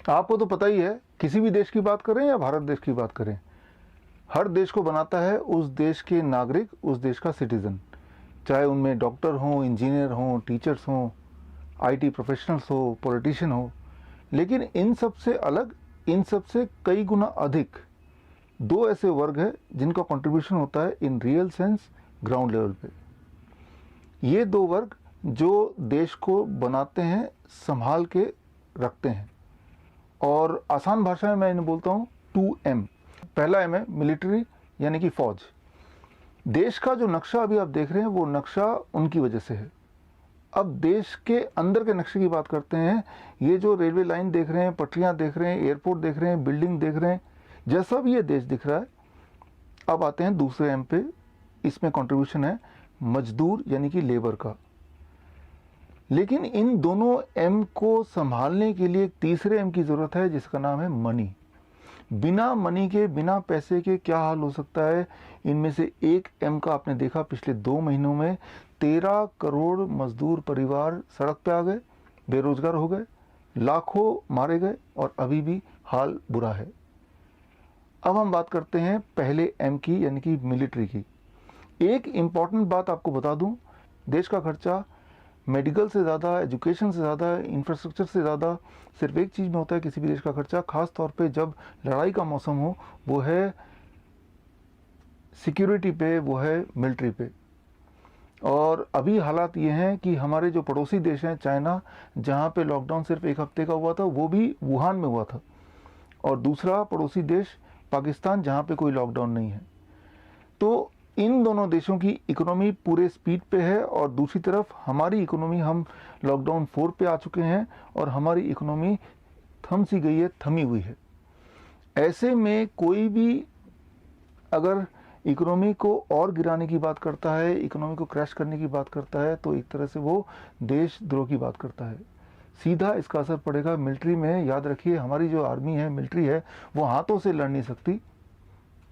आपको तो पता ही है, किसी भी देश की बात करें या भारत देश की बात करें, हर देश को बनाता है उस देश के नागरिक, उस देश का सिटीजन। चाहे उनमें डॉक्टर हों, इंजीनियर हों, टीचर्स हों, आईटी प्रोफेशनल्स हो, पॉलिटिशियन हो, लेकिन इन सब से अलग, इन सब से कई गुना अधिक दो ऐसे वर्ग हैं जिनका कंट्रीब्यूशन होता है in real sense ground level पे। ये दो वर्ग जो देश को बनाते हैं, संभाल के रखते हैं। और आसान भाषा में मैं इन्हें बोलता हूँ 2M। पहला M है मिलिट्री, यानी कि फौज। देश का जो नक्शा अभी आप देख रहे हैं वो नक्शा उनकी वजह से है। अब देश के अंदर के नक्शे की बात करते हैं। ये जो रेलवे लाइन देख रहे हैं, पटरियां देख रहे हैं, एयरपोर्ट देख रहे हैं, बिल्डिंग देख रहे हैं, जैसा भी ये देश दिख रहा है। अब आते हैं दूसरे एम पे। इसमें कंट्रीब्यूशन है मजदूर यानी कि लेबर का। लेकिन इन दोनों एम को संभालने के लिए एक तीसरे एम की जरूरत है जिसका नाम है मनी। बिना मनी के, बिना पैसे के क्या हाल हो सकता है। इनमें से एक एम का आपने देखा, पिछले 2 महीनों में 13 करोड़ मजदूर परिवार सड़क पे आ गए, बेरोजगार हो गए, लाखों मारे गए और अभी भी हाल बुरा है। अब हम बात करते हैं पहले एम की, यानी कि मिलिट्री की। एक इंपॉर्टेंट बात आपको बता दूं, देश का खर्चा मेडिकल से ज़्यादा, एजुकेशन से ज़्यादा, इंफ्रास्ट्रक्चर से ज़्यादा सिर्फ एक चीज़ में होता है किसी भी देश का खर्चा, खास तौर पे जब लड़ाई का मौसम हो, वो है सिक्योरिटी पे, वो है मिलिट्री पे। और अभी हालात ये हैं कि हमारे जो पड़ोसी देश हैं, चाइना, जहाँ पे लॉकडाउन सिर्फ 1 हफ्ते का हुआ था, वो भी वुहान में हुआ था। और दूसरा पड़ोसी देश पाकिस्तान, जहाँ पे कोई लॉकडाउन नहीं है। तो इन दोनों देशों की इकोनॉमी पूरे स्पीड पे है और दूसरी तरफ हमारी इकोनॉमी, हम लॉकडाउन 4 पे आ चुके हैं और हमारी इकोनॉमी थम सी गई है, थमी हुई है। ऐसे में कोई भी अगर इकोनॉमी को और गिराने की बात करता है, इकोनॉमी को क्रैश करने की बात करता है, तो एक तरह से वो देशद्रोह की बात करता है। सीधा इसका असर पड़ेगा मिलिट्री में। याद रखिए, हमारी जो आर्मी है, मिलिट्री है, वो हाथों से लड़ नहीं सकती,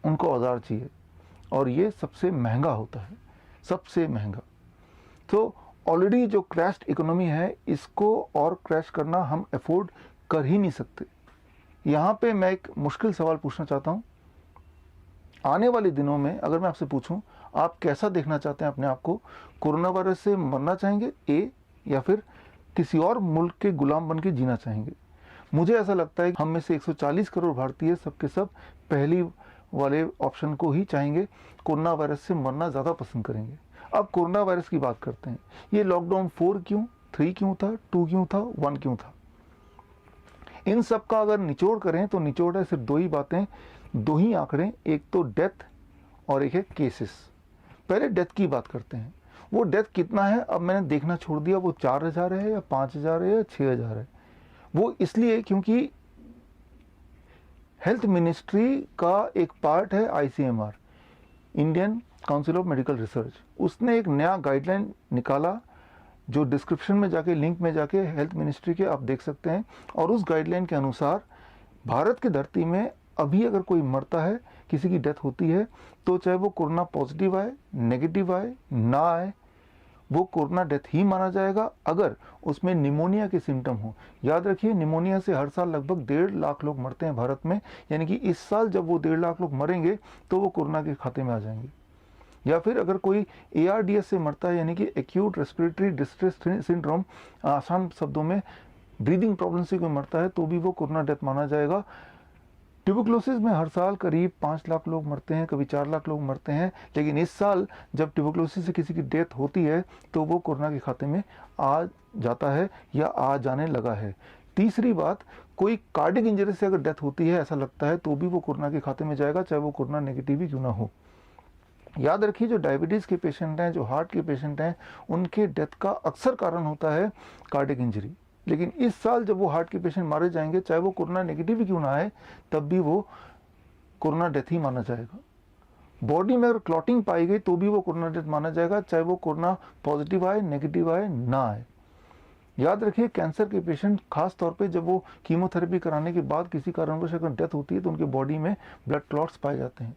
उनको औजार चाहिए और ये सबसे महंगा होता है, सबसे महंगा। तो ऑलरेडी जो क्रैश्ड इकोनॉमी है, इसको और क्रैश करना हम अफोर्ड कर ही नहीं सकते। यहाँ पे मैं एक मुश्किल सवाल पूछना चाहता हूँ। आने वाले दिनों में अगर मैं आपसे पूछूं, आप कैसा देखना चाहते हैं अपने आप को? कोरोना वायरस से मरना चाहेंगे ए, या फिर किसी और मुल्क के गुलाम बन के जीना चाहेंगे? मुझे ऐसा लगता है कि हम में से 140 करोड़ भारतीय सब के सब पहली वाले ऑप्शन को ही चाहेंगे, कोरोना वायरस से मरना ज़्यादा पसंद करेंगे। अब कोरोना वायरस की बात करते हैं। ये लॉकडाउन 4 क्यों, 3 क्यों था, 2 क्यों था, 1 क्यों था? इन सब का अगर निचोड़ करें तो निचोड़ है सिर्फ 2 ही बातें, 2 ही आंकड़े, एक तो डेथ और एक है केसेस। पहले डेथ की बात करते हैं। वो डेथ कितना है अब मैंने देखना छोड़ दिया, वो 4000 है या 5000 है या 6000 है। वो इसलिए क्योंकि हेल्थ मिनिस्ट्री का एक पार्ट है ICMR, Indian council of medical research. उसने एक नया गाइडलाइन निकाला जो डिस्क्रिप्शन में जाके, लिंक में जाके हेल्थ मिनिस्ट्री के आप देख सकते हैं। और उस गाइडलाइन के अनुसार भारत की धरती में अभी अगर कोई मरता है, किसी की डेथ होती है, तो चाहे वो कोरोना पॉजिटिव आए, नेगेटिव आए, ना आए, वो कोरोना डेथ ही माना जाएगा अगर उसमें निमोनिया के सिम्टम हो। याद रखिए, निमोनिया से हर साल लगभग 1.5 लाख लोग मरते हैं भारत में, यानी कि इस साल जब वो 1.5 लाख लोग मरेंगे तो वो कोरोना के खाते में आ जाएंगे। या फिर अगर कोई ARDS से मरता है, यानी कि एक्यूट रेस्पिरेटरी डिस्ट्रेस सिंड्रोम, आसान शब्दों में ब्रीदिंग प्रॉब्लम से कोई मरता है, तो भी वो कोरोना डेथ माना जाएगा। ट्यूबरक्लोसिस में हर साल करीब 5 लाख लोग मरते हैं, कभी 4 लाख लोग मरते हैं, लेकिन इस साल जब ट्यूबरक्लोसिस से किसी की डेथ होती है तो वो कोरोना के खाते में आ जाता है या आ जाने लगा है। तीसरी बात, कोई कार्डिक इंजरी से अगर डेथ होती है, ऐसा लगता है, तो भी वो कोरोना के खाते में जाएगा, चाहे वो कोरोना नेगेटिव ही क्यों ना हो। याद रखिए, जो डायबिटीज़ के पेशेंट हैं, जो हार्ट के पेशेंट हैं, उनके डेथ का अक्सर कारण होता है कार्डिक इंजरी। लेकिन इस साल जब वो हार्ट के पेशेंट मारे जाएंगे, चाहे वो कोरोना नेगेटिव ही क्यों ना आए, तब भी वो कोरोना डेथ ही माना जाएगा। बॉडी में अगर क्लॉटिंग पाई गई तो भी वो कोरोना डेथ माना जाएगा, चाहे वो कोरोना पॉजिटिव आए, नेगेटिव आए, ना आए। याद रखिए, कैंसर के पेशेंट खास तौर पे जब वो कीमोथेरेपी कराने के बाद किसी कारणवश अगर डेथ होती है तो उनके बॉडी में ब्लड क्लॉट्स पाए जाते हैं।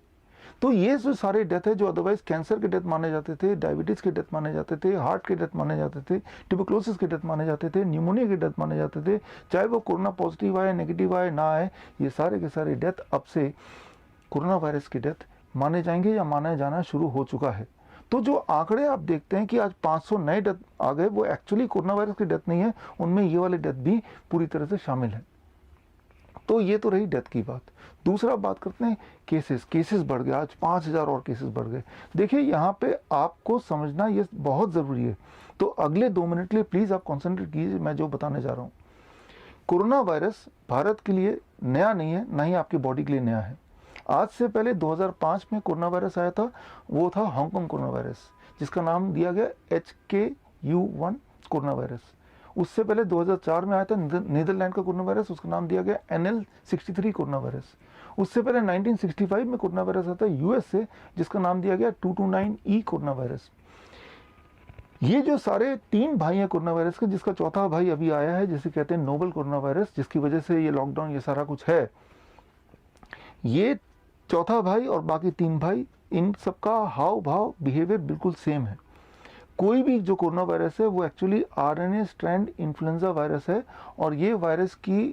तो ये जो सारे डेथ है जो अदरवाइज कैंसर के डेथ माने जाते थे, डायबिटीज़ के डेथ माने जाते थे, हार्ट के डेथ माने जाते थे, ट्यूबरक्लोसिस के डेथ माने जाते थे, न्यूमोनिया के डेथ माने जाते थे, चाहे वो कोरोना पॉजिटिव आए, नेगेटिव आए, ना आए, ये सारे के सारे डेथ अब से कोरोना वायरस की डेथ माने जाएंगे या माना जाना शुरू हो चुका है। तो जो आंकड़े आप देखते हैं कि आज 500 नए डेथ आ गए, वो एक्चुअली कोरोना वायरस की डेथ नहीं है, उनमें ये वाले डेथ भी पूरी तरह से शामिल है। तो ये तो रही डेथ की बात। दूसरा बात करते हैं केसेस बढ़ गए, आज 5000 और केसेस बढ़ गए। देखिए यहाँ पे आपको समझना ये बहुत ज़रूरी है, तो अगले 2 मिनट के लिए प्लीज़ आप कॉन्सेंट्रेट कीजिए मैं जो बताने जा रहा हूँ। कोरोना वायरस भारत के लिए नया नहीं है, ना ही आपकी बॉडी के लिए नया है। आज से पहले 2005 में कोरोना वायरस आया था, वो था हांगकांग कोरोना वायरस, जिसका नाम दिया गया HKU1 कोरोना वायरस। उससे पहले 2004 में आया था नीदरलैंड का कोरोना वायरस, उसका नाम दिया गया NL63 कोरोना वायरस। उससे पहले 1965 में कोरोना वायरस आता है US से, जिसका नाम दिया गया 229E कोरोना वायरस। ये जो सारे 3 भाई हैं कोरोना वायरस के, जिसका चौथा भाई अभी आया है, जिसे कहते हैं नोवल कोरोना वायरस, जिसकी वजह से ये लॉकडाउन ये सारा कुछ है। ये चौथा भाई और बाकी 3 भाई, इन सबका हाव भाव बिहेवियर बिल्कुल सेम है। कोई भी जो कोरोना वायरस है वो actually RNA strand influenza virus है, और ये वायरस की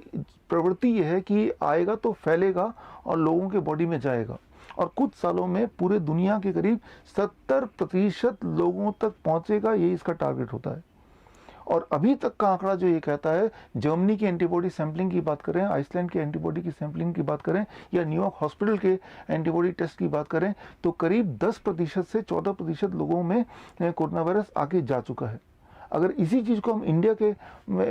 प्रवृत्ति ये है कि आएगा तो फैलेगा और लोगों के बॉडी में जाएगा, और कुछ सालों में पूरे दुनिया के करीब 70% लोगों तक पहुंचेगा, यही इसका टारगेट होता है। और अभी तक का आंकड़ा जो ये कहता है, जर्मनी की एंटीबॉडी सैंपलिंग की बात करें, आइसलैंड के एंटीबॉडी की सैंपलिंग की बात करें, या न्यूयॉर्क हॉस्पिटल के एंटीबॉडी टेस्ट की बात करें, तो करीब 10% से 14% लोगों में कोरोना वायरस आगे जा चुका है। अगर इसी चीज़ को हम इंडिया के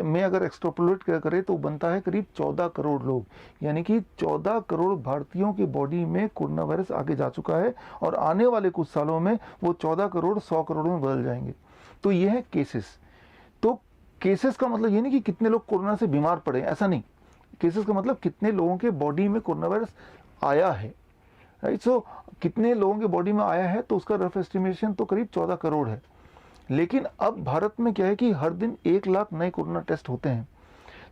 में अगर एक्सट्रापोलेट करें तो बनता है करीब 14 करोड़ लोग, यानी कि 14 करोड़ भारतीयों की बॉडी में कोरोना वायरस आगे जा चुका है, और आने वाले कुछ सालों में वो 14 करोड़ 100 करोड़ में बदल जाएंगे। तो ये है केसेस। तो केसेस का मतलब ये नहीं कि कितने लोग कोरोना से बीमार पड़े, ऐसा नहीं। केसेस का मतलब कितने लोगों के बॉडी में कोरोना वायरस आया है, राइट। सो कितने लोगों के बॉडी में आया है, तो उसका रफ एस्टिमेशन तो करीब 14 करोड़ है। लेकिन अब भारत में क्या है कि हर दिन 1 लाख नए कोरोना टेस्ट होते हैं।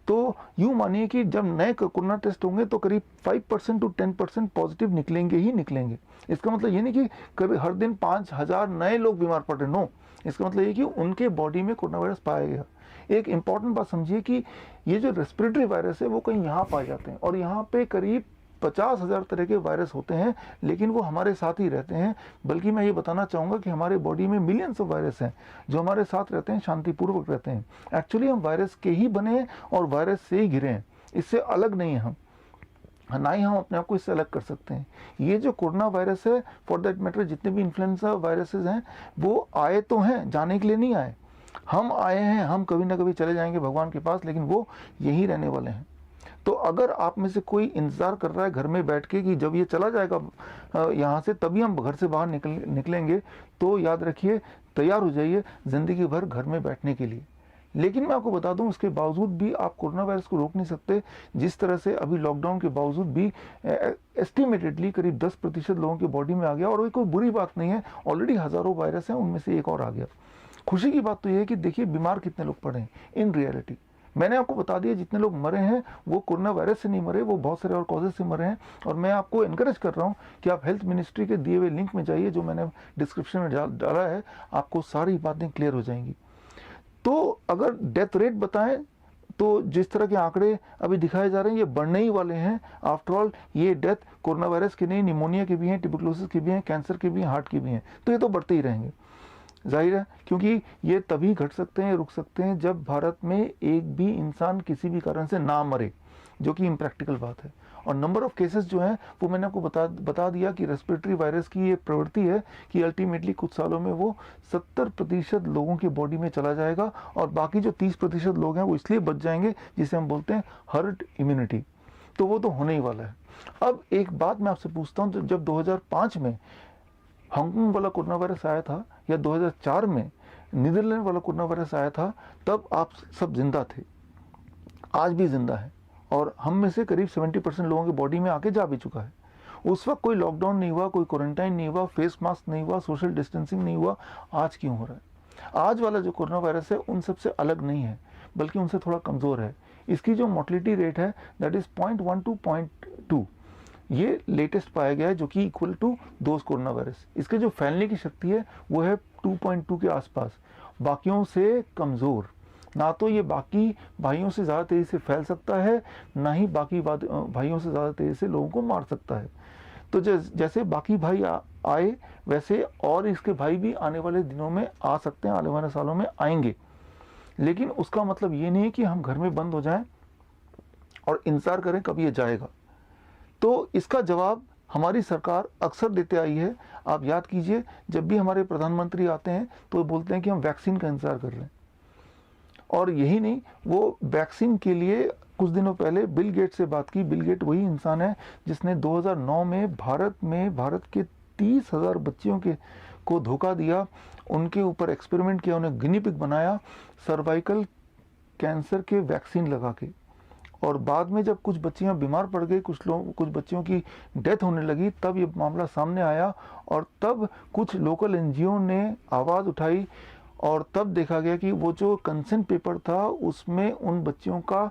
तो यूँ मानिए कि जब नए कोरोना टेस्ट होंगे तो करीब 5% to 10% पॉजिटिव निकलेंगे ही निकलेंगे। इसका मतलब ये नहीं कि कभी हर दिन 5000 नए लोग बीमार पड़ रहे, नो। इसका मतलब ये कि उनके बॉडी में कोरोना वायरस पाया गया। एक इंपॉर्टेंट बात समझिए कि ये जो रेस्पिरेटरी वायरस है वो कहीं यहाँ पाए जाते हैं, और यहाँ पे करीब 50,000 तरह के वायरस होते हैं, लेकिन वो हमारे साथ ही रहते हैं। बल्कि मैं ये बताना चाहूँगा कि हमारे बॉडी में मिलियंस ऑफ वायरस हैं जो हमारे साथ रहते हैं, शांतिपूर्वक रहते हैं। एक्चुअली हम वायरस के ही बने हैं और वायरस से ही घिरे हैं, इससे अलग नहीं है हम, ना ही हम अपने आप को इससे अलग कर सकते हैं। ये जो कोरोना वायरस है, फॉर दैट मैटर जितने भी इन्फ्लुएंजा वायरसेस हैं, वो आए तो हैं, जाने के लिए नहीं आए। हम आए हैं, हम कभी ना कभी चले जाएंगे भगवान के पास, लेकिन वो यहीं रहने वाले हैं। तो अगर आप में से कोई इंतज़ार कर रहा है घर में बैठ के कि जब ये चला जाएगा यहाँ से तभी हम घर से बाहर निकलेंगे, तो याद रखिए, तैयार हो जाइए ज़िंदगी भर घर में बैठने के लिए। लेकिन मैं आपको बता दूं, उसके बावजूद भी आप कोरोना वायरस को रोक नहीं सकते। जिस तरह से अभी लॉकडाउन के बावजूद भी एस्टिमेटेडली करीब 10% लोगों की बॉडी में आ गया, और वो कोई बुरी बात नहीं है, ऑलरेडी हज़ारों वायरस हैं, उनमें से एक और आ गया। खुशी की बात तो ये है कि देखिए बीमार कितने लोग पड़े हैं इन रियलिटी। मैंने आपको बता दिया जितने लोग मरे हैं वो कोरोना वायरस से नहीं मरे, वो बहुत सारे और कॉजेज से मरे हैं। और मैं आपको इनकरेज कर रहा हूँ कि आप हेल्थ मिनिस्ट्री के दिए हुए लिंक में जाइए, जो मैंने डिस्क्रिप्शन में डाला है, आपको सारी बातें क्लियर हो जाएंगी। तो अगर डेथ रेट बताएं तो जिस तरह के आंकड़े अभी दिखाए जा रहे हैं ये बढ़ने ही वाले हैं। आफ्टर ऑल ये डेथ कोरोना वायरस की नहीं, निमोनिया की भी हैं, ट्यूबरक्लोसिस की भी हैं, कैंसर की भी हैं, हार्ट की भी हैं। तो ये तो बढ़ते ही रहेंगे, जाहिर है, क्योंकि ये तभी घट सकते हैं, रुक सकते हैं जब भारत में एक भी इंसान किसी भी कारण से ना मरे, जो कि इम्प्रैक्टिकल बात है। और नंबर ऑफ केसेस जो हैं वो मैंने आपको बता दिया कि रेस्पिरेटरी वायरस की ये प्रवृत्ति है कि अल्टीमेटली कुछ सालों में वो 70% लोगों की बॉडी में चला जाएगा, और बाकी जो 30% लोग हैं वो इसलिए बच जाएंगे, जिसे हम बोलते हैं हर्ड इम्यूनिटी। तो वो तो होने ही वाला है। अब एक बात मैं आपसे पूछता हूँ, जब 2005 में हांगकांग वाला कोरोना वायरस आया था, या 2004 में नीदरलैंड वाला कोरोना वायरस आया था, तब आप सब जिंदा थे, आज भी जिंदा है, और हम में से करीब 70% लोगों की बॉडी में आके जा भी चुका है। उस वक्त कोई लॉकडाउन नहीं हुआ, कोई क्वारंटाइन नहीं हुआ, फेस मास्क नहीं हुआ, सोशल डिस्टेंसिंग नहीं हुआ। आज क्यों हो रहा है? आज वाला जो कोरोना वायरस है उन सबसे अलग नहीं है, बल्कि उनसे थोड़ा कमज़ोर है। इसकी जो मोर्टलिटी रेट है दैट इज़ 0.1 to 0.2, ये लेटेस्ट पाया गया है, जो कि equal to those corona virus. इसके जो फैलने की शक्ति है वो है 2.2 के आसपास, बाकियों से कमज़ोर। ना तो ये बाकी भाइयों से ज़्यादा तेज़ी से फैल सकता है, ना ही बाकी भाइयों से ज़्यादा तेज़ी से लोगों को मार सकता है। तो जैसे बाकी भाई आए, वैसे और इसके भाई भी आने वाले दिनों में आ सकते हैं, आने वाले सालों में आएंगे। लेकिन उसका मतलब ये नहीं है कि हम घर में बंद हो जाएं और इंतज़ार करें कब ये जाएगा। तो इसका जवाब हमारी सरकार अक्सर देते आई है। आप याद कीजिए, जब भी हमारे प्रधानमंत्री आते हैं तो बोलते हैं कि हम वैक्सीन का इंतज़ार कर रहे हैं। और यही नहीं, वो वैक्सीन के लिए कुछ दिनों पहले बिल गेट से बात की। बिल गेट वही इंसान है जिसने 2009 में भारत के 30,000 बच्चियों को धोखा दिया, उनके ऊपर एक्सपेरिमेंट किया, उन्हें गिनी पिग बनाया सर्वाइकल कैंसर के वैक्सीन लगा के। और बाद में जब कुछ बच्चियां बीमार पड़ गई, कुछ बच्चियों की डेथ होने लगी, तब ये मामला सामने आया और तब कुछ लोकल एनजीओ ने आवाज़ उठाई और तब देखा गया कि वो जो कंसेंट पेपर था उसमें उन बच्चियों का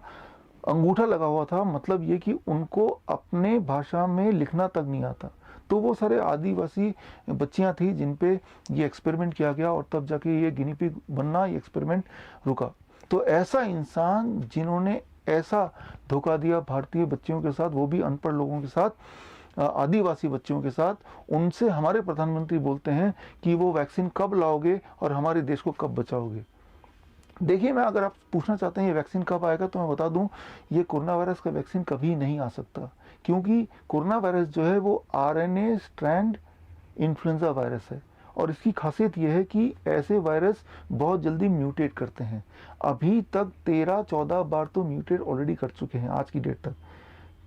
अंगूठा लगा हुआ था। मतलब ये कि उनको अपने भाषा में लिखना तक नहीं आता। तो वो सारे आदिवासी बच्चियां थी जिन पे ये एक्सपेरिमेंट किया गया और तब जाके ये गिनी पिग बनना, ये एक्सपेरिमेंट रुका। तो ऐसा इंसान जिन्होंने ऐसा धोखा दिया भारतीय बच्चियों के साथ, वो भी अनपढ़ लोगों के साथ, आदिवासी बच्चों के साथ, उनसे हमारे प्रधानमंत्री बोलते हैं कि वो वैक्सीन कब लाओगे और हमारे देश को कब बचाओगे। देखिए, मैं अगर आप पूछना चाहते हैं ये वैक्सीन कब आएगा, तो मैं बता दूं, ये कोरोना वायरस का वैक्सीन कभी नहीं आ सकता, क्योंकि कोरोना वायरस जो है वो आरएनए स्ट्रैंड इन्फ्लुएंजा वायरस है। और इसकी खासियत यह है कि ऐसे वायरस बहुत जल्दी म्यूटेट करते हैं। अभी तक 13-14 बार तो म्यूटेट ऑलरेडी कर चुके हैं आज की डेट तक।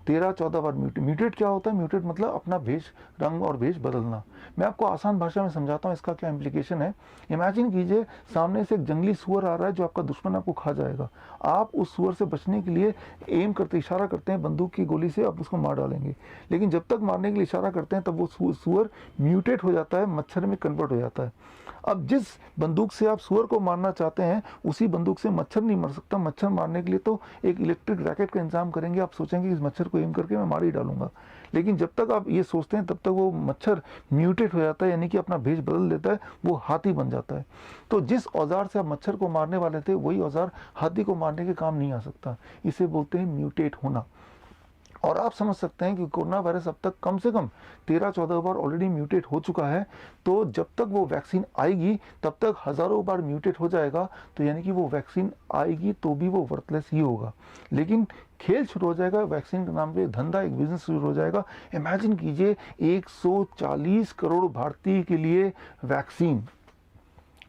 13-14 बार म्यूटेट क्या होता है? म्यूटेट मतलब अपना भेष, रंग और भेष बदलना। मैं आपको आसान भाषा में समझाता हूँ इसका क्या इम्प्लीकेशन है। इमेजिन कीजिए, सामने से एक जंगली सुअर आ रहा है जो आपका दुश्मन, आपको खा जाएगा। आप उस सुअर से बचने के लिए एम करते, इशारा करते हैं बंदूक की गोली से, आप उसको मार डालेंगे। लेकिन जब तक मारने के लिए इशारा करते हैं तब वो सुअर म्यूटेट हो जाता है, मच्छर में कन्वर्ट हो जाता है। अब जिस बंदूक से आप सुअर को मारना चाहते हैं, उसी बंदूक से मच्छर नहीं मर सकता। मच्छर मारने के लिए तो एक इलेक्ट्रिक रैकेट का इंतजाम करेंगे। आप सोचेंगे इस मच्छर को एम करके मैं मार ही डालूंगा। लेकिन जब तक आप ये सोचते हैं तब तक वो मच्छर म्यूटेट हो जाता है, यानी कि अपना भेष बदल देता है, वो हाथी बन जाता है। तो जिस औजार से आप मच्छर को मारने वाले थे, वही औजार हाथी को मारने के काम नहीं आ सकता। इसे बोलते हैं म्यूटेट होना। और आप समझ सकते हैं कि कोरोना वायरस अब तक कम से कम 13-14 बार ऑलरेडी म्यूटेट हो चुका है। तो जब तक वो वैक्सीन आएगी तब तक हज़ारों बार म्यूटेट हो जाएगा। तो यानी कि वो वैक्सीन आएगी तो भी वो वर्थलेस ही होगा। लेकिन खेल शुरू हो जाएगा, वैक्सीन के नाम पे धंधा, एक बिजनेस शुरू हो जाएगा। इमेजिन कीजिए, 140 करोड़ भारतीय के लिए वैक्सीन,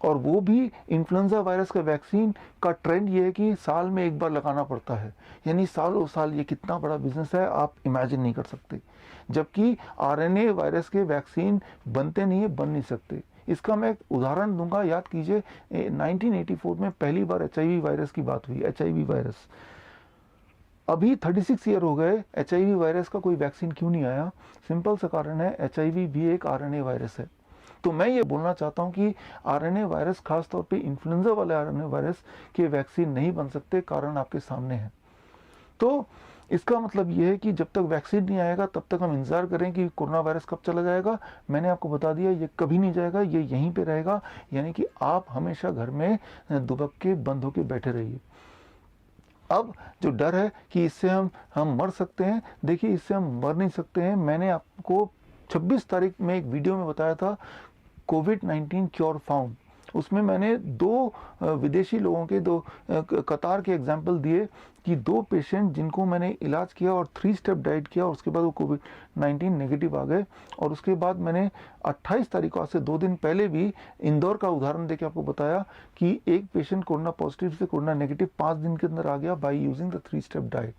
और वो भी इन्फ्लुएंजा वायरस का वैक्सीन का ट्रेंड ये है कि साल में एक बार लगाना पड़ता है। यानी सालों साल ये कितना बड़ा बिजनेस है, आप इमेजिन नहीं कर सकते। जबकि आरएनए वायरस के वैक्सीन बनते नहीं है, बन नहीं सकते। इसका मैं एक उदाहरण दूंगा। याद कीजिए, 1984 में पहली बार एचआईवी वायरस की बात हुई। एचआईवी वायरस, अभी 36 ईयर हो गए, एचआईवी वायरस का कोई वैक्सीन क्यों नहीं आया? सिंपल सा कारण है, एचआईवी भी एक आरएनए वायरस है। तो मैं ये बोलना चाहता हूँ कि आरएनए वायरस, खासतौर पे इन्फ्लुएंजा वाले आरएनए वायरस के वैक्सीन नहीं बन सकते, कारण आपके सामने है। तो इसका मतलब ये है कि जब तक वैक्सीन नहीं आएगा तब तक हम इंतजार करें कि कोरोना वायरस कब चला जाएगा। मैंने आपको बता दिया, ये कभी नहीं जाएगा, ये यहीं पे रहेगा। यानी कि आप हमेशा घर में दुबक के बंद होके बैठे रहिए। अब जो डर है कि इससे हम मर सकते हैं, देखिए इससे हम मर नहीं सकते हैं। मैंने आपको 26 तारीख में एक वीडियो में बताया था, कोविड-19 क्योर फाउंड। उसमें मैंने 2 विदेशी लोगों के, 2 कतार के एग्जाम्पल दिए कि 2 पेशेंट जिनको मैंने इलाज किया और 3 स्टेप डाइट किया, और उसके बाद वो कोविड-19 नेगेटिव आ गए। और उसके बाद मैंने 28 तारीख को, आज से 2 दिन पहले भी, इंदौर का उदाहरण देकर आपको बताया कि एक पेशेंट कोरोना पॉजिटिव से कोरोना नेगेटिव 5 दिन के अंदर आ गया by using the 3 step diet.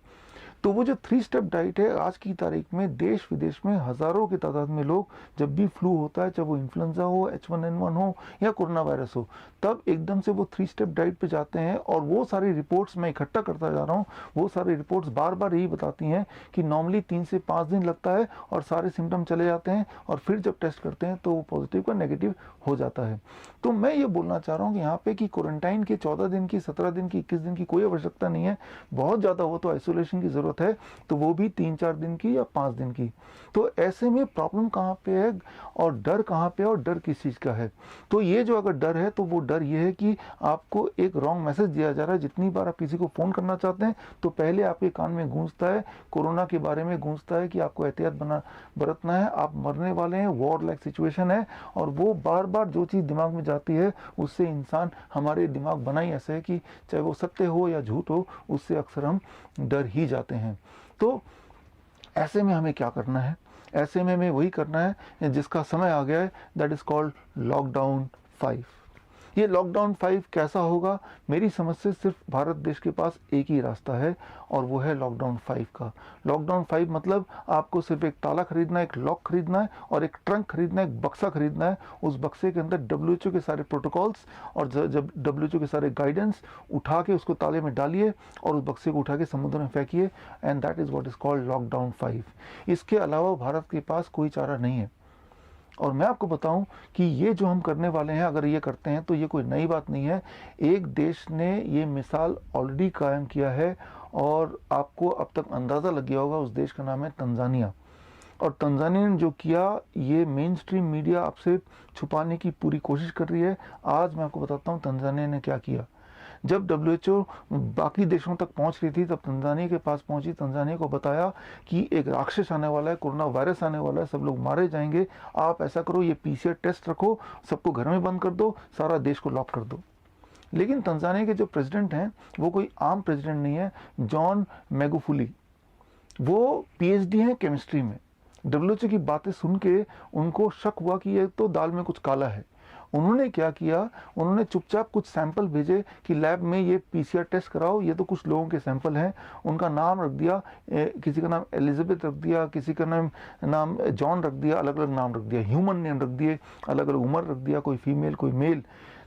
तो वो जो 3 स्टेप डाइट है, आज की तारीख में देश विदेश में हज़ारों की तादाद में लोग, जब भी फ्लू होता है, चाहे वो इन्फ्लुएंजा हो, H1N1 हो या कोरोना वायरस हो, तब एकदम से वो 3 स्टेप डाइट पे जाते हैं। और वो सारी रिपोर्ट्स मैं इकट्ठा करता जा रहा हूँ। वो सारी रिपोर्ट्स बार बार यही बताती हैं कि नॉर्मली 3 से 5 दिन लगता है और सारे सिम्टम चले जाते हैं, और फिर जब टेस्ट करते हैं तो वो पॉजिटिव का नेगेटिव हो जाता है। तो मैं ये बोलना चाह रहा हूँ कि यहाँ पे कि क्वारंटाइन के 14 दिन की, 17 दिन की, 21 दिन की कोई आवश्यकता नहीं है। बहुत ज़्यादा हो तो आइसोलेशन की ज़रूरत ज़रूरत है तो वो भी 3-4 दिन की या 5 दिन की। तो ऐसे में प्रॉब्लम कहाँ पे है और डर कहाँ पे है और डर किस चीज़ का है? तो ये जो अगर डर है तो वो डर ये है कि आपको एक रॉन्ग मैसेज दिया जा रहा है। जितनी बार आप किसी को फ़ोन करना चाहते हैं तो पहले आपके कान में गूंजता है, कोरोना के बारे में गूंजता है कि आपको एहतियात बरतना है, आप मरने वाले हैं, वॉर लाइक सिचुएशन है। और वो बार बार जो चीज़ दिमाग में जाती है उससे इंसान, हमारे दिमाग बना ही ऐसा है कि चाहे वो सत्य हो या झूठ हो, उससे अक्सर हम डर ही जाते हैं। तो ऐसे में हमें क्या करना है? ऐसे में हमें वही करना है जिसका समय आ गया है, दैट इज़ कॉल्ड लॉकडाउन 5। ये लॉकडाउन 5 कैसा होगा? मेरी समझ से सिर्फ भारत देश के पास एक ही रास्ता है और वो है लॉकडाउन 5 का। लॉकडाउन 5 मतलब आपको सिर्फ एक ताला खरीदना है, एक लॉक खरीदना है और एक ट्रंक खरीदना है, एक बक्सा खरीदना है। उस बक्से के अंदर डब्ल्यूएचओ के सारे प्रोटोकॉल्स और जब डब्ल्यूएचओ के सारे गाइडेंस उठा के उसको ताले में डालिए और उस बक्से को उठा के समुद्र में फेंकिए, and that is what is called lockdown 5। इसके अलावा भारत के पास कोई चारा नहीं है। और मैं आपको बताऊं कि ये जो हम करने वाले हैं, अगर ये करते हैं तो ये कोई नई बात नहीं है। एक देश ने ये मिसाल ऑलरेडी कायम किया है और आपको अब तक अंदाज़ा लग गया होगा, उस देश का नाम है तंजानिया। और तंजानिया ने जो किया, ये मेन स्ट्रीम मीडिया आपसे छुपाने की पूरी कोशिश कर रही है। आज मैं आपको बताता हूँ तंजानिया ने क्या किया। जब डब्ल्यूएचओ बाकी देशों तक पहुंच रही थी तब तंजानिया के पास पहुंची, तंजानिया को बताया कि एक राक्षस आने वाला है, कोरोना वायरस आने वाला है, सब लोग मारे जाएंगे। आप ऐसा करो, ये पीसीआर टेस्ट रखो, सबको घर में बंद कर दो, सारा देश को लॉक कर दो। लेकिन तंजानिया के जो प्रेसिडेंट हैं वो कोई आम प्रेसिडेंट नहीं है, जॉन मैगुफुली। वो पीएचडी हैं केमिस्ट्री में। डब्ल्यूएचओ की बातें सुन के उनको शक हुआ कि ये तो दाल में कुछ काला है। उन्होंने क्या किया, उन्होंने चुपचाप कुछ सैंपल भेजे कि लैब में ये पीसीआर टेस्ट कराओ, ये तो कुछ लोगों के सैंपल हैं। उनका नाम रख दिया, किसी का नाम एलिजाबेथ रख दिया, किसी का नाम जॉन रख दिया, अलग अलग नाम रख दिया, ह्यूमन नेम रख दिए, अलग अलग उम्र रख दिया, कोई फीमेल कोई मेल।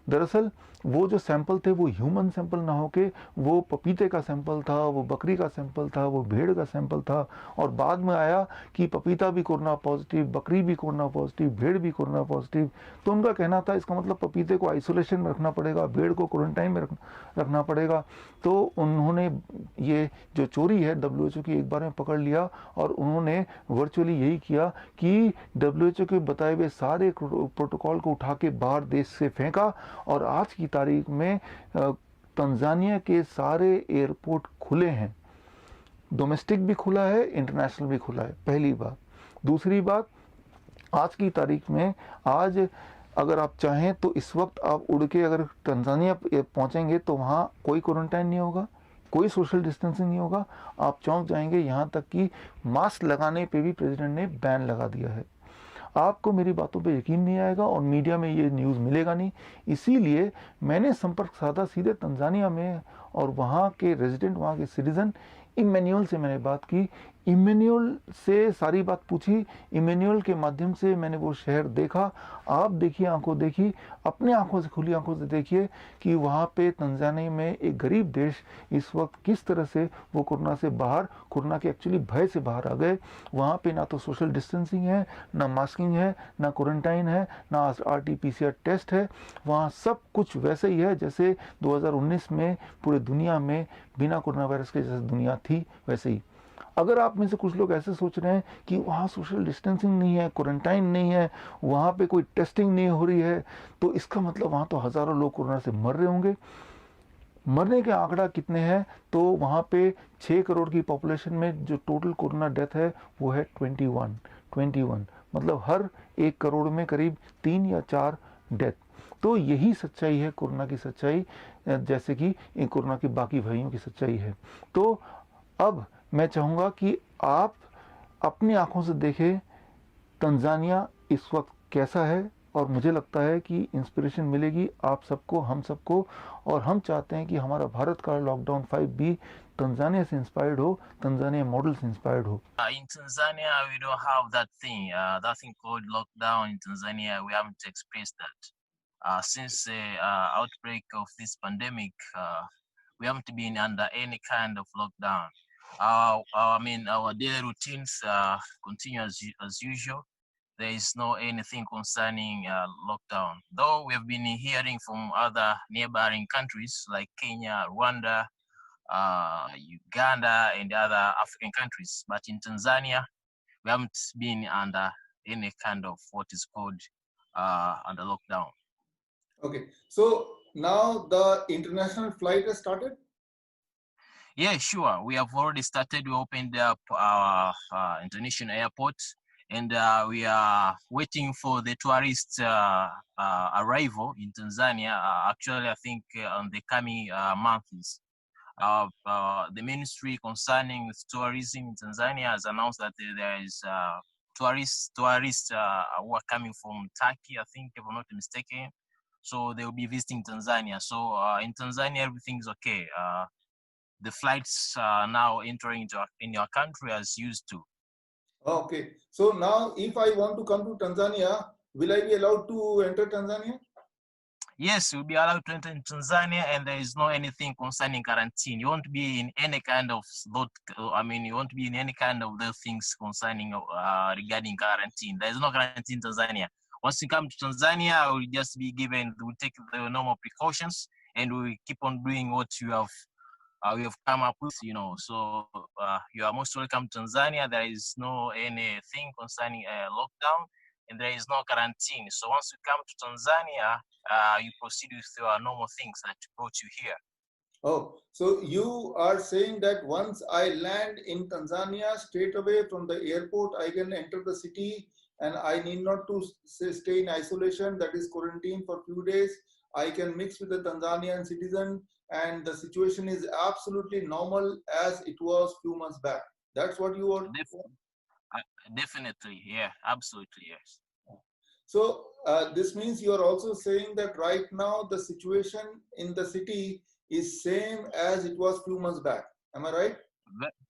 दरअसल वो जो सैंपल थे वो ह्यूमन सैंपल ना होके वो पपीते का सैंपल था, वो बकरी का सैंपल था, वो भेड़ का सैंपल था। और बाद में आया कि पपीता भी कोरोना पॉजिटिव, बकरी भी कोरोना पॉजिटिव, भेड़ भी कोरोना पॉजिटिव। तो उनका कहना था इसका मतलब पपीते को आइसोलेशन में रखना पड़ेगा, भेड़ को क्वारंटाइन में रखना पड़ेगा। तो उन्होंने ये जो चोरी है डब्ल्यूएचओ की एक बार में पकड़ लिया और उन्होंने वर्चुअली यही किया कि डब्ल्यूएचओ के बताए हुए सारे प्रोटोकॉल को उठा के बाहर देश से फेंका। और आज की तारीख में तंजानिया के सारे एयरपोर्ट खुले हैं, डोमेस्टिक भी खुला है, इंटरनेशनल भी खुला है, पहली बात। दूसरी बात, आज की तारीख में आज अगर आप चाहें तो इस वक्त आप उड़ के अगर तंजानिया पहुंचेंगे तो वहाँ कोई क्वारंटाइन नहीं होगा, कोई सोशल डिस्टेंसिंग नहीं होगा, आप चौंक जाएंगे। यहाँ तक कि मास्क लगाने पे भी प्रेसिडेंट ने बैन लगा दिया है। आपको मेरी बातों पे यकीन नहीं आएगा और मीडिया में ये न्यूज़ मिलेगा नहीं। इसीलिए मैंने संपर्क साधा सीधे तंजानिया में और वहाँ के रेजिडेंट, वहाँ के सिटीज़न इमैनुअल से मैंने बात की। इमैनुअल से सारी बात पूछी, इमैनुअल के माध्यम से मैंने वो शहर देखा। आप देखिए, आंखों देखी, अपने आंखों से, खुली आंखों से देखिए कि वहाँ पे तंजानिया में एक गरीब देश इस वक्त किस तरह से वो कोरोना से बाहर, कोरोना के एक्चुअली भय से बाहर आ गए। वहाँ पे ना तो सोशल डिस्टेंसिंग है, ना मास्किंग है, ना क्वारंटाइन है, ना आरटीपीसीआर टेस्ट है। वहाँ सब कुछ वैसे ही है जैसे 2019 में पूरे दुनिया में बिना कोरोना वायरस के जैसे दुनिया थी वैसे ही। अगर आप में से कुछ लोग ऐसे सोच रहे हैं कि वहाँ सोशल डिस्टेंसिंग नहीं है, क्वारंटाइन नहीं है, वहाँ पे कोई टेस्टिंग नहीं हो रही है, तो इसका मतलब वहाँ तो हज़ारों लोग कोरोना से मर रहे होंगे। मरने के आंकड़ा कितने हैं? तो वहाँ पे 6 करोड़ की पॉपुलेशन में जो टोटल कोरोना डेथ है वो है 21। मतलब हर 1 करोड़ में करीब 3 या 4 डेथ। तो यही सच्चाई है कोरोना की सच्चाई, जैसे कि कोरोना की बाकी भयों की सच्चाई है। तो अब मैं चाहूँगा कि आप अपनी आंखों से देखें तंजानिया इस वक्त कैसा है, और मुझे लगता है कि इंस्पिरेशन मिलेगी आप सबको, हम सबको। और हम चाहते हैं कि हमारा भारत का लॉकडाउन 5 भी तंजानिया से इंस्पायर्ड हो, तंजानिया मॉडल से इंस्पायर्ड हो। In Tanzania, we don't have that thing called lockdown. In Tanzania, we haven't experienced that. Since the outbreak of this pandemic, we haven't been under any kind of lockdown. Our daily routines continue as usual. There is no anything concerning lockdown. Though we have been hearing from other neighboring countries like Kenya, Rwanda, Uganda, and other African countries. But in Tanzania, we haven't been under any kind of what is called under lockdown. Okay, so now the international flight has started? Yeah, sure. We have already started. We opened up our international airport, and we are waiting for the tourist arrival in Tanzania. Actually, I think on the coming months. The ministry concerning tourism in Tanzania has announced that there is tourists who are coming from Turkey, I think, if I'm not mistaken. So they will be visiting Tanzania. So in Tanzania, everything is okay. The flights are now entering in your country as used to. Okay, so now if I want to come to Tanzania, will I be allowed to enter Tanzania? Yes, you'll be allowed to enter in Tanzania, and there is no anything concerning quarantine. You won't be in any kind of you won't be in any kind of those things concerning regarding quarantine. There is no quarantine in Tanzania. Once you come to Tanzania, we'll just be given, we'll take the normal precautions, and we'll keep on doing what we have come up with, you know. So you are most welcome to Tanzania. There is no anything concerning lockdown, and there is no quarantine. So once you come to Tanzania, you proceed with your normal things that brought you here. Oh, so you are saying that once I land in Tanzania, straight away from the airport, I can enter the city and I need not to stay in isolation, that is quarantine for few days. I can mix with the Tanzanian citizen and the situation is absolutely normal as it was few months back. That's what you are. Definitely, yeah, absolutely, yes. So this means you are also saying that right now the situation in the city is same as it was few months back. Am I right?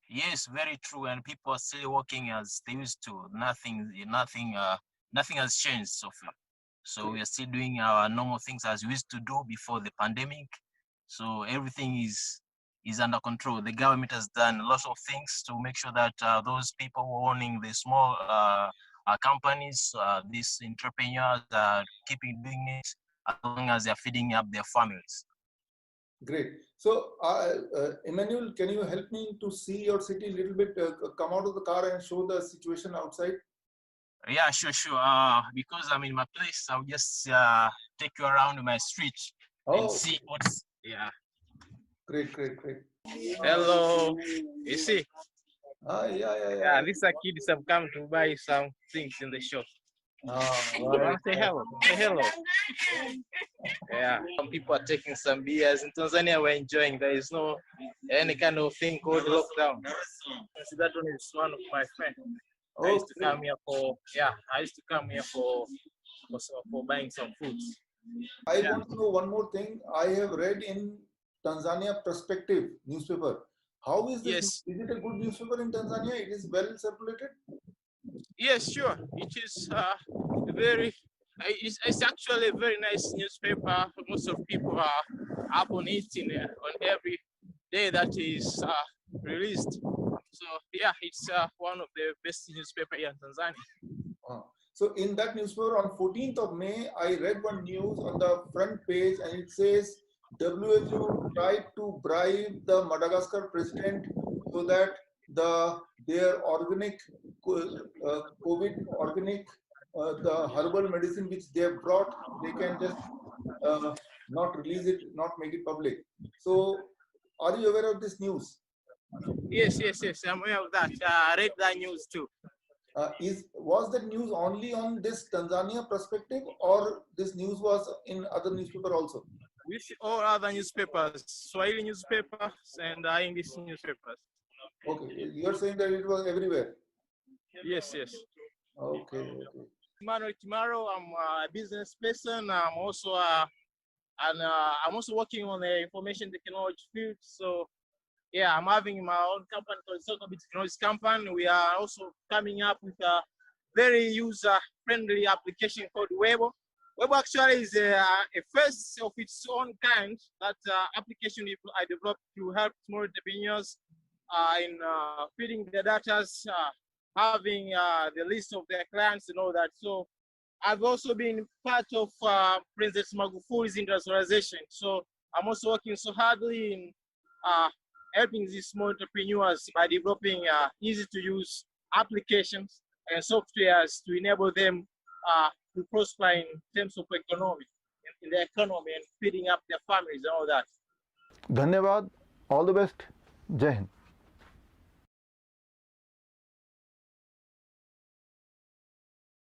Yes, very true. And people are still working as they used to. Nothing has changed so far. So we are still doing our normal things as we used to do before the pandemic. So everything is under control. The government has done lots of things to make sure that those people who are owning the small companies, these entrepreneurs are keeping doing it as long as they're feeding up their families. Great. So, Emmanuel, can you help me to see your city a little bit? Come out of the car and show the situation outside. Yeah, sure. Because I'm in my place, I'll just take you around my street and see what's. Yeah. Great. Hello. You see? Yeah. These are kids have come to buy some things in the shop. Right. Say hello. Say hello. Yeah. Some people are taking some beers. In Tanzania, we're enjoying. There is no any kind of thing called lockdown. So that one is one of my friends. I used to come here for buying some food. I want to know one more thing. I have read in Tanzania Perspective newspaper. How is this? Yes. Is it a good newspaper in Tanzania? It is well circulated? Yes, sure. It is it's actually a very nice newspaper. Most of people are up on it on every day that is released. So yeah, it's one of the best newspaper here in Tanzania. So in that newspaper on 14th of May, I read one news on the front page and it says WHO tried to bribe the Madagascar president so that their organic COVID organic the herbal medicine which they have brought, they can just not release it, not make it public. So are you aware of this news? Yes, I'm aware of that. I read that news too. Was that news only on this Tanzania Perspective, or this news was in other newspaper also? With all other newspapers, Swahili newspapers and English newspapers. Okay, you're saying that it was everywhere? Yes. Okay. Tomorrow I'm a business person. I'm also working on the information technology field. So yeah, I'm having my own company called Socobit Technology Company. We are also coming up with a very user-friendly application called Webo. Webo actually is a first of its own kind that application I developed to help small entrepreneurs in feeding their data, having the list of their clients and all that. So I've also been part of President Magufuli's industrialization. So I'm also working so hardly in helping these small entrepreneurs by developing easy-to-use applications and softwares to enable them to prosper in terms of economy, in the economy, and feeding up their families and all that. धन्यवाद, all the best, जय हिंद।